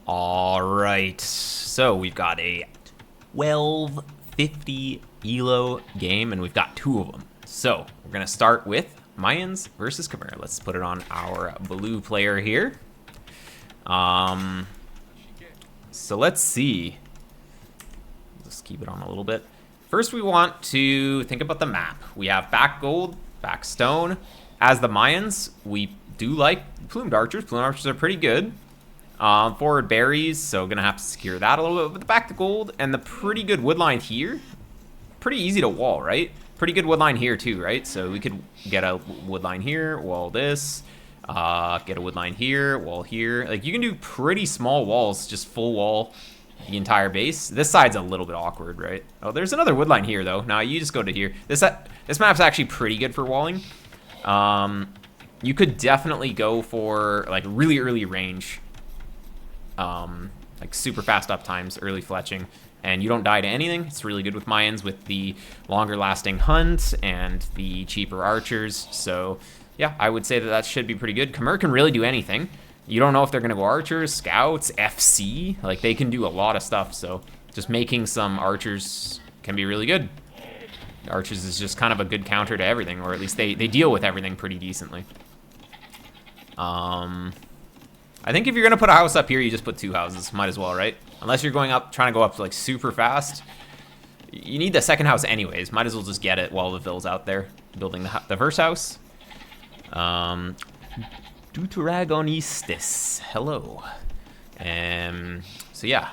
All right, so we've got a 1250 Elo game, and we've got two of them. So we're gonna start with Mayans versus Khmer. Let's put it on our blue player here. So let's see. Let's keep it on a little bit. First, we want to think about the map. We have back gold, back stone. As the Mayans, we do like plumed archers. Plumed archers are pretty good. Forward berries, so gonna have to secure that a little bit. But the back to gold and the pretty good wood line here. Pretty easy to wall, right? Pretty good wood line here too, right? So we could get a wood line here, wall this. Get a wood line here, wall here. Like, you can do pretty small walls, just full wall the entire base. This side's a little bit awkward, right? Oh, there's another wood line here, though. Now you just go to here. This map's actually pretty good for walling. You could definitely go for, like, really early range. Like, super fast up times, early fletching. And you don't die to anything. It's really good with Mayans with the longer lasting hunt and the cheaper archers. So yeah, I would say that should be pretty good. Khmer can really do anything. You don't know if they're going to go archers, scouts, FC. Like, they can do a lot of stuff. So just making some archers can be really good. Archers is just kind of a good counter to everything, or at least they deal with everything pretty decently. I think if you're going to put a house up here, you just put two houses. Might as well, right? Unless you're going up, trying to go up like super fast. You need the second house anyways. Might as well just get it while the Ville's out there building the first house. Deuteragonistis. Hello. So yeah.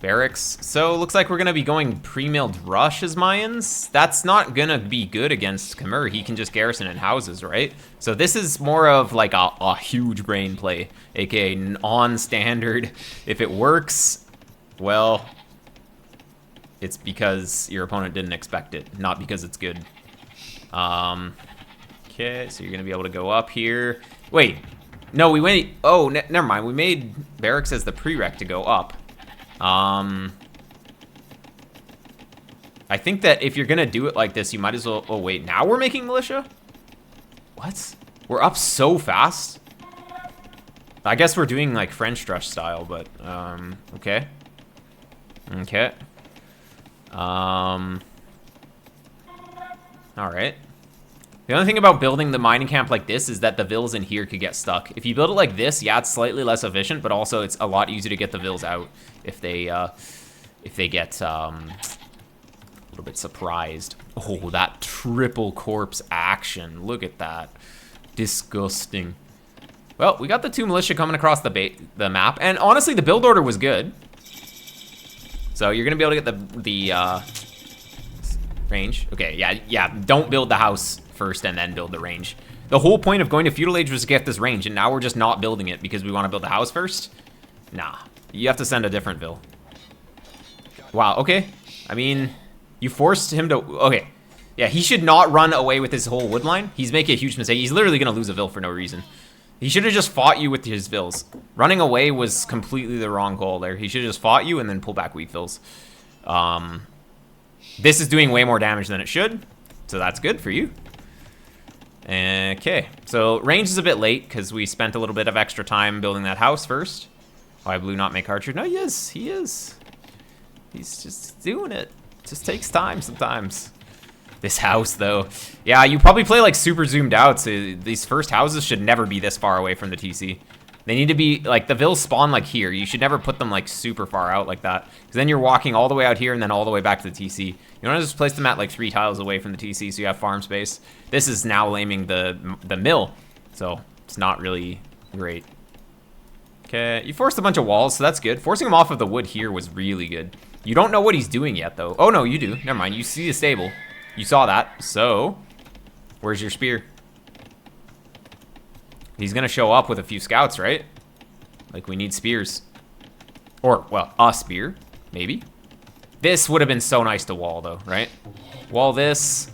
Barracks. So looks like we're gonna be going pre-milled rush as Mayans. That's not gonna be good against Khmer. He can just garrison in houses, right? So this is more of like a huge brain play, aka non-standard. If it works, well, it's because your opponent didn't expect it, not because it's good. Okay, so you're gonna be able to go up here. Wait, no, we went. Oh, never mind. We made barracks as the prereq to go up. I think that if you're gonna do it like this, you might as well. Oh wait, now we're making militia? What? We're up so fast? I guess we're doing like French rush style, but okay. Okay. All right. The only thing about building the mining camp like this is that the villas in here could get stuck. If you build it like this, yeah, it's slightly less efficient, but also it's a lot easier to get the villas out if they get a little bit surprised. Oh, that triple corpse action. Look at that. Disgusting. Well, we got the two militia coming across the map, and honestly, the build order was good. So you're gonna be able to get the range. Okay, yeah. Don't build the house first and then build the range. The whole point of going to Feudal Age was to get this range, and now we're just not building it because we want to build the house first? Nah. You have to send a different Vil. Wow, okay. I mean, you forced him to... Okay. Yeah, he should not run away with his whole wood line. He's making a huge mistake. He's literally going to lose a Vil for no reason. He should have just fought you with his Vils. Running away was completely the wrong goal there. He should have just fought you and then pull back weak Vils. This is doing way more damage than it should, so that's good for you. Okay, so range is a bit late because we spent a little bit of extra time building that house first. Why blue not make archer? No, he is. He's just doing it. It just takes time sometimes. This house, though. Yeah, you probably play like super zoomed out, so these first houses should never be this far away from the TC. They need to be, like, the Vils spawn, like, here. You should never put them, like, super far out like that. Because then you're walking all the way out here and then all the way back to the TC. You want to just place them at, like, 3 tiles away from the TC so you have farm space. This is now laming the mill. So, it's not really great. Okay, you forced a bunch of walls, so that's good. Forcing him off of the wood here was really good. You don't know what he's doing yet, though. Oh, no, you do. Never mind. You see the stable. You saw that. So, where's your spear? He's gonna show up with a few scouts, right? Like, we need spears. Or, well, a spear, maybe. This would have been so nice to wall, though, right? Wall this.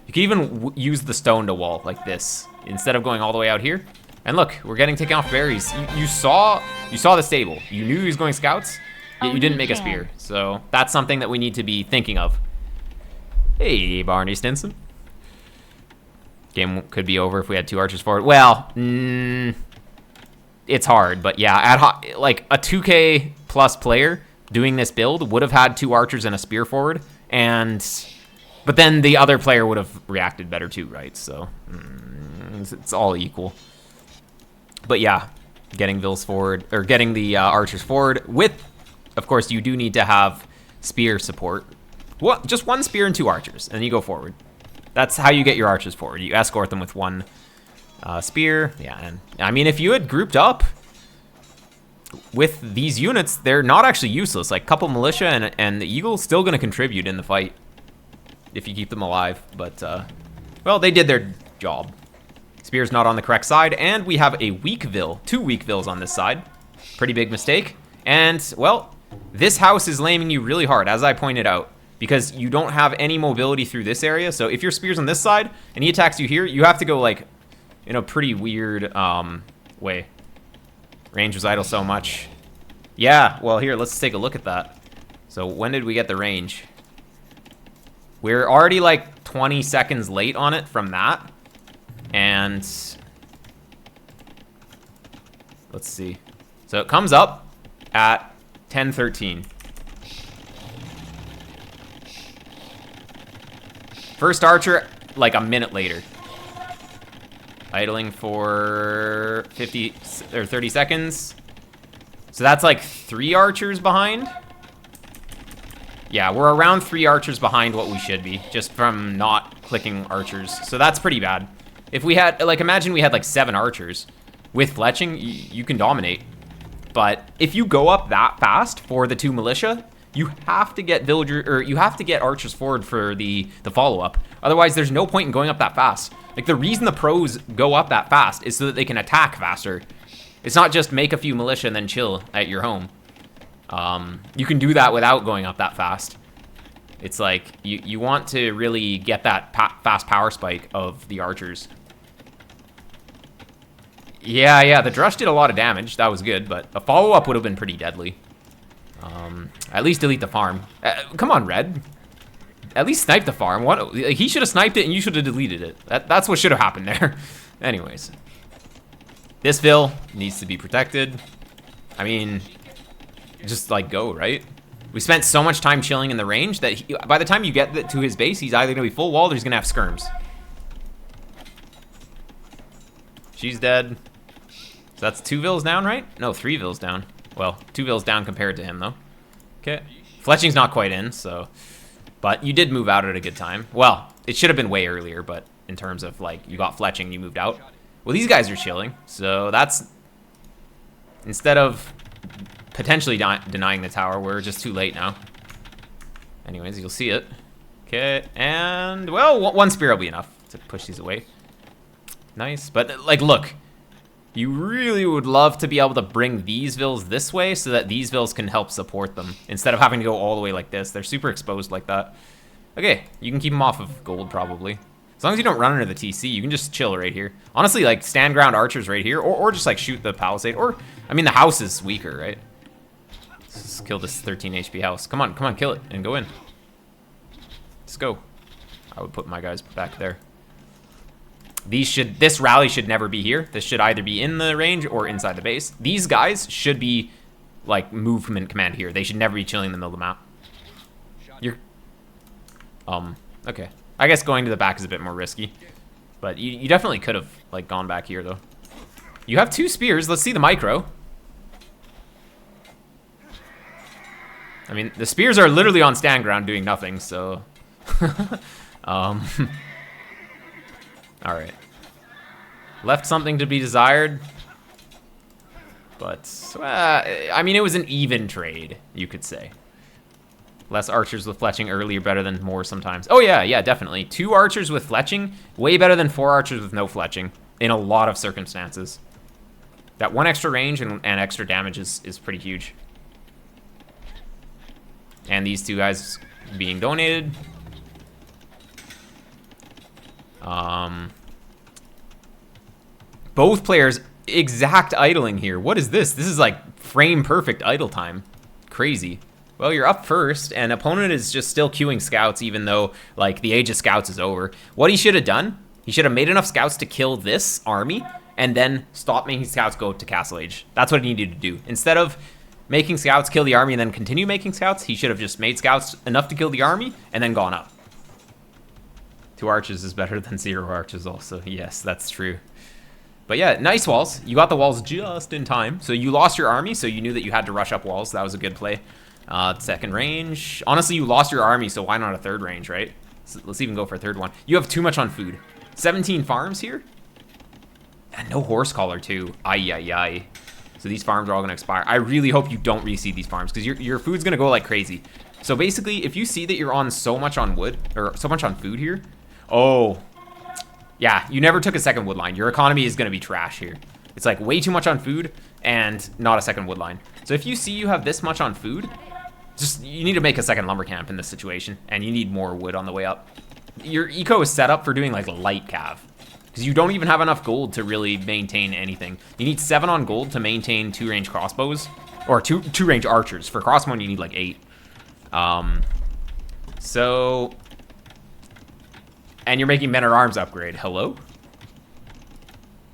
You can even use the stone to wall, like this, instead of going all the way out here. And look, we're getting taken off berries. You saw the stable. You knew he was going scouts, yet you didn't make a spear. So, that's something that we need to be thinking of. Hey, Barney Stinson. Game could be over if we had 2 archers forward. Well, it's hard. But yeah, like a 2K plus player doing this build would have had 2 archers and a spear forward, but then the other player would have reacted better too, right? So it's all equal. But yeah, getting Vils forward, or getting the archers forward with, of course, you do need to have spear support. What? Just 1 spear and 2 archers, and you go forward. That's how you get your archers forward. You escort them with 1 spear. Yeah, and I mean, if you had grouped up with these units, they're not actually useless. Like, couple militia and the eagle still going to contribute in the fight if you keep them alive. But, well, they did their job. Spear's not on the correct side, and we have a weak Vil. 2 weak Vils on this side. Pretty big mistake. And, well, this house is laming you really hard, as I pointed out, because you don't have any mobility through this area. So if your spear's on this side and he attacks you here, you have to go, like, in a pretty weird way. Range was idle so much. Yeah, well, here, let's take a look at that. So when did we get the range? We're already, like, 20 seconds late on it from that. And let's see. So it comes up at 10:13. First archer, like a minute later. Idling for 50 or 30 seconds. So that's like 3 archers behind. Yeah, we're around 3 archers behind what we should be, just from not clicking archers. So that's pretty bad. If we had, like, imagine we had like 7 archers with fletching, you can dominate. But if you go up that fast for the 2 militia, you have to get villager, or you have to get archers forward for the follow-up. Otherwise, there's no point in going up that fast. Like, the reason the pros go up that fast is so that they can attack faster. It's not just make a few militia and then chill at your home. You can do that without going up that fast. It's like, you want to really get that fast power spike of the archers. Yeah, the Drush did a lot of damage. That was good, but a follow-up would have been pretty deadly. At least delete the farm. Come on, Red. At least snipe the farm. What? He should have sniped it and you should have deleted it. That's what should have happened there. Anyways. This Vil needs to be protected. I mean, just, like, go, right? We spent so much time chilling in the range that by the time you get to his base, he's either going to be full walled or he's going to have skirms. She's dead. So that's 2 Vils down, right? No, 3 Vils down. Well, 2 Vils down compared to him, though. Okay. Fletching's not quite in, so... But you did move out at a good time. Well, it should have been way earlier, but in terms of, like, you got fletching, you moved out. Well, these guys are chilling, so that's... Instead of potentially denying the tower, we're just too late now. Anyways, you'll see it. Okay, and, well, 1 spear will be enough to push these away. Nice, but, like, look. You really would love to be able to bring these Vils this way so that these Vils can help support them instead of having to go all the way like this. They're super exposed like that. Okay, you can keep them off of gold probably. As long as you don't run into the TC, you can just chill right here. Honestly, like, stand ground archers right here, or just, like, shoot the palisade. Or, I mean, the house is weaker, right? Let's just kill this 13 HP house. Come on, kill it and go in. Let's go. I would put my guys back there. This rally should never be here. This should either be in the range or inside the base. These guys should be, like, movement command here. They should never be chilling in the middle of the map. Okay. I guess going to the back is a bit more risky. But you definitely could have, like, gone back here, though. You have 2 spears. Let's see the micro. I mean, the spears are literally on stand ground doing nothing, so... Alright. Left something to be desired. But, I mean, it was an even trade, you could say. Less archers with fletching earlier better than more sometimes. Oh, yeah, definitely. 2 archers with fletching, way better than 4 archers with no fletching in a lot of circumstances. That 1 extra range and extra damage is pretty huge. And these 2 guys being donated. Both players exact idling here. What is this? This is like frame perfect idle time. Crazy. Well, you're up first, and opponent is just still queuing scouts, even though, like, the age of scouts is over. What he should have done, he should have made enough scouts to kill this army, and then stop making scouts go to Castle Age. That's what he needed to do. Instead of making scouts kill the army and then continue making scouts, he should have just made scouts enough to kill the army and then gone up. 2 arches is better than 0 arches also. Yes, that's true. But yeah, nice walls. You got the walls just in time. So you lost your army, so you knew that you had to rush up walls. That was a good play. Second range. Honestly, you lost your army, so why not a third range, right? So let's even go for a third one. You have too much on food. 17 farms here. And no horse collar too. Ay, ay, ay. So these farms are all going to expire. I really hope you don't reseed these farms because your food's going to go like crazy. So basically, if you see that you're on so much on wood, or so much on food here. Oh, yeah, you never took a second wood line. Your economy is going to be trash here. It's like way too much on food and not a second wood line. So if you see you have this much on food, you need to make a second lumber camp in this situation, and you need more wood on the way up. Your eco is set up for doing like light cav, because you don't even have enough gold to really maintain anything. You need 7 on gold to maintain 2-range crossbows, or two-range archers. For crossbow, you need like 8. And you're making men-at-arms upgrade. Hello?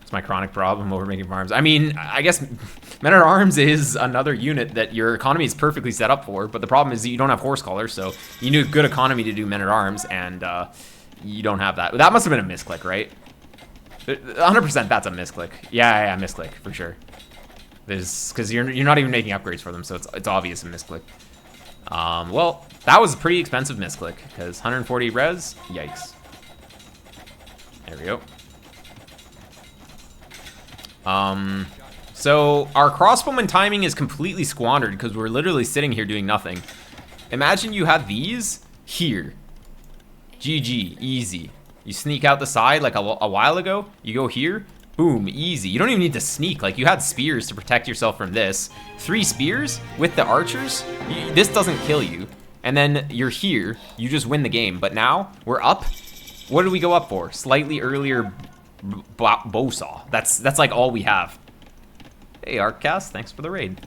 It's my chronic problem over making farms. I mean, I guess men-at-arms is another unit that your economy is perfectly set up for, but the problem is that you don't have horse collar, so you need a good economy to do men-at-arms, and you don't have that. That must have been a misclick, right? 100% that's a misclick. Yeah, misclick, for sure. Because you're not even making upgrades for them, so it's obvious a misclick. Well, that was a pretty expensive misclick, because 140 res, yikes. There we go. So our crossbowman timing is completely squandered because we're literally sitting here doing nothing. Imagine you had these here. GG, easy. You sneak out the side like a while ago. You go here, boom, easy. You don't even need to sneak. Like, you had spears to protect yourself from this. 3 spears with the archers, this doesn't kill you. And then you're here, you just win the game. But now we're up. What did we go up for? Slightly earlier bow saw. That's like all we have. Hey, Artcast, thanks for the raid.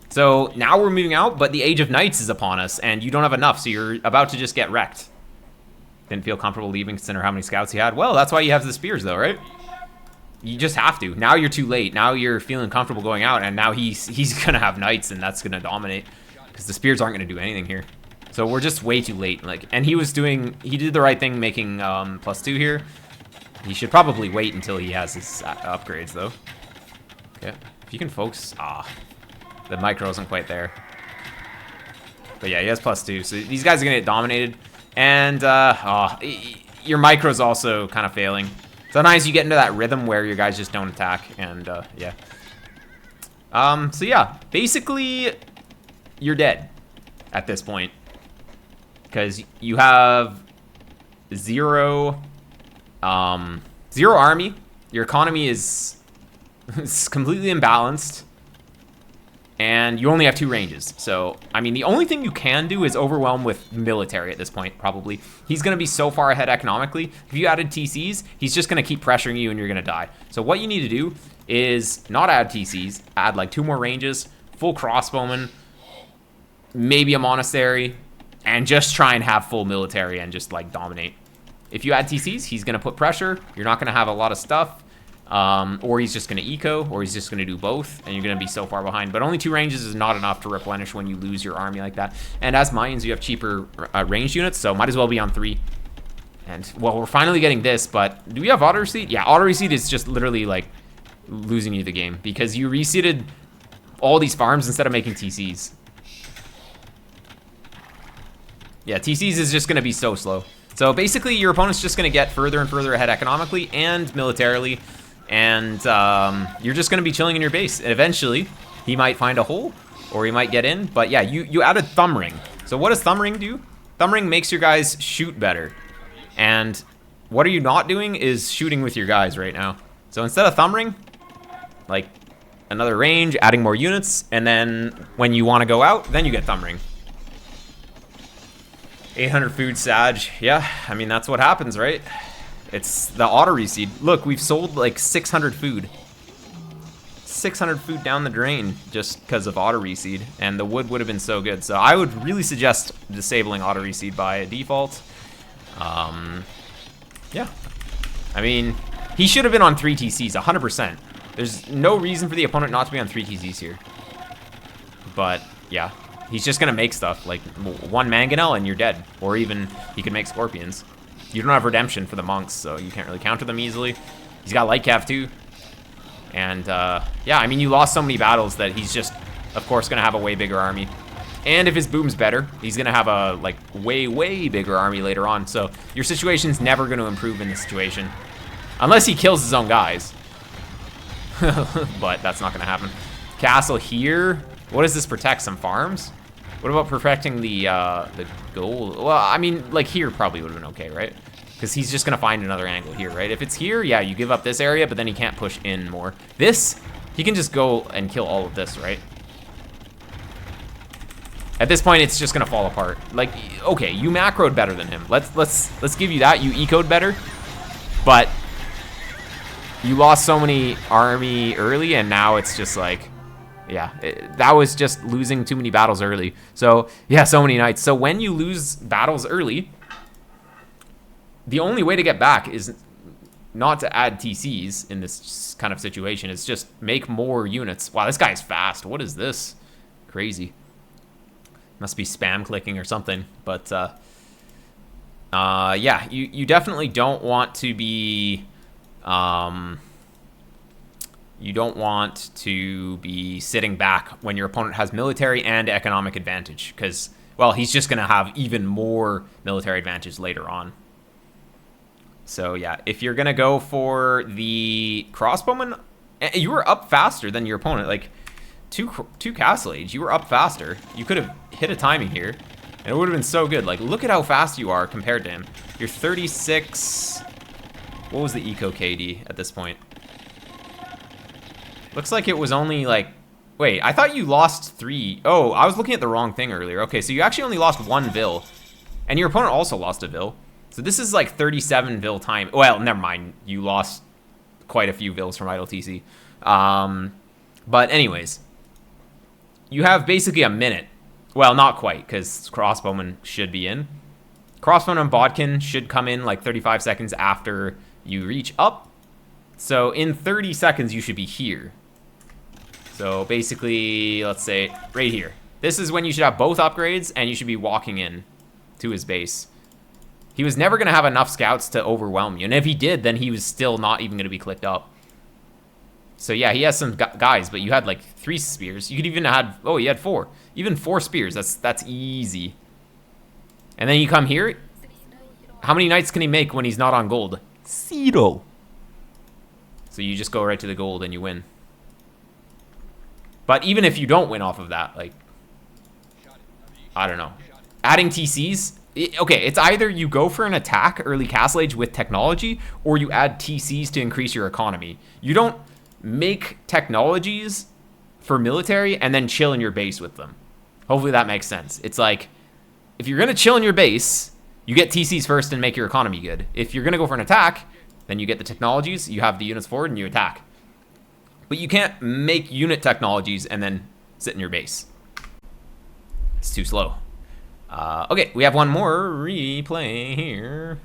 So now we're moving out, but the Age of Knights is upon us, and you don't have enough, so you're about to just get wrecked. Didn't feel comfortable leaving, consider how many scouts you had. Well, that's why you have the spears, though, right? You just have to. Now you're too late. Now you're feeling comfortable going out, and now he's gonna have knights, and that's gonna dominate, because the spears aren't gonna do anything here. So we're just way too late. Like, and he did the right thing making +2 here. He should probably wait until he has his upgrades, though. Okay, if you can focus. The micro isn't quite there. But yeah, he has +2, so these guys are gonna get dominated. And your micro's also kind of failing. Sometimes you get into that rhythm where your guys just don't attack, and yeah. So yeah, basically, you're dead at this point. Because you have 0 army. Your economy is completely imbalanced. And you only have 2 ranges. So, I mean, the only thing you can do is overwhelm with military at this point, probably. He's going to be so far ahead economically. If you added TCs, he's just going to keep pressuring you and you're going to die. So what you need to do is not add TCs, add like 2 more ranges, full crossbowman, maybe a monastery, and just try and have full military and just like dominate. If you add TCs, he's going to put pressure. You're not going to have a lot of stuff. Or he's just going to eco, or he's just going to do both, and you're going to be so far behind. But only 2 ranges is not enough to replenish when you lose your army like that. And as Mayans, you have cheaper ranged units, so might as well be on 3. And, well, we're finally getting this, but do we have auto reseed? Yeah, auto reseed is just literally, like, losing you the game, because you reseeded all these farms instead of making TCs. Yeah, TCs is just going to be so slow. So basically, your opponent's just going to get further and further ahead economically and militarily. And you're just going to be chilling in your base. And eventually, he might find a hole, or he might get in. But yeah, you added Thumb Ring. So what does Thumb Ring do? Thumb Ring makes your guys shoot better. And what are you not doing is shooting with your guys right now. So instead of Thumb Ring, like another range, adding more units. And then when you want to go out, then you get Thumb Ring. 800 food, Sag. Yeah, I mean, that's what happens, right? It's the auto reseed. Look, we've sold like 600 food. 600 food down the drain just because of auto reseed, and the wood would have been so good. So I would really suggest disabling auto reseed by default. Yeah, I mean, He should have been on 3 TCs, 100%. There's no reason for the opponent not to be on 3 TCs here. But, yeah. He's just going to make stuff. Like, 1 Mangonel and you're dead. Or even, he could make Scorpions. You don't have Redemption for the Monks, so you can't really counter them easily. He's got Light Cav too. And, yeah, I mean, you lost so many battles that he's just, of course, going to have a way bigger army. And if his boom's better, he's going to have a, like, way, way bigger army later on. So your situation's never going to improve in this situation. Unless he kills his own guys. But that's not going to happen. Castle here. What does this protect? Some farms? What about protecting the gold? Well, I mean, like, here probably would have been okay, right? Because he's just going to find another angle here, right? If it's here, yeah, you give up this area, but then he can't push in more. This, he can just go and kill all of this, right? At this point, it's just gonna fall apart. Like, okay, you macroed better than him. Let's give you that. You ecoed better, but you lost so many army early, and now it's just like, yeah, that was just losing too many battles early. So yeah, so many knights. So when you lose battles early, the only way to get back is not to add TCs in this kind of situation. It's just make more units. Wow, this guy's fast. What is this? Crazy. Must be spam clicking or something, but yeah, you definitely don't want to be you don't want to be sitting back when your opponent has military and economic advantage, because, well, he's just gonna have even more military advantage later on. So yeah, if you're gonna go for the crossbowman, you were up faster than your opponent. Like, two Castle Age, you were up faster. You could have hit a timing here, and it would have been so good. Like, look at how fast you are compared to him. You're 36. What was the eco KD at this point? Looks like it was only like, wait, I thought you lost 3. Oh, I was looking at the wrong thing earlier. Okay, so you actually only lost 1 Vil, and your opponent also lost a Vil. So this is like 37 Vil time. Well, never mind. You lost quite a few Vils from Idle TC. But anyways, you have basically a minute. Well, not quite, because Crossbowman should be in. Crossbowman and Bodkin should come in like 35 seconds after you reach up. So in 30 seconds, you should be here. So basically, let's say right here. This is when you should have both upgrades, and you should be walking in to his base. He was never going to have enough scouts to overwhelm you. And if he did, then he was still not even going to be clicked up. So yeah, he has some guys, but you had like 3 spears. You could even have, oh, you had 4. Even 4 spears, that's easy. And then you come here. How many knights can he make when he's not on gold? 0. So you just go right to the gold and you win. But even if you don't win off of that, like, I don't know. Adding TCs, okay, it's either you go for an attack early Castle Age with technology, or you add TCs to increase your economy. You don't make technologies for military and then chill in your base with them. Hopefully that makes sense. It's like, if you're going to chill in your base, you get TCs first and make your economy good. If you're going to go for an attack, then you get the technologies, you have the units forward, and you attack. But you can't make unit technologies and then sit in your base. It's too slow. Okay, we have one more replay here.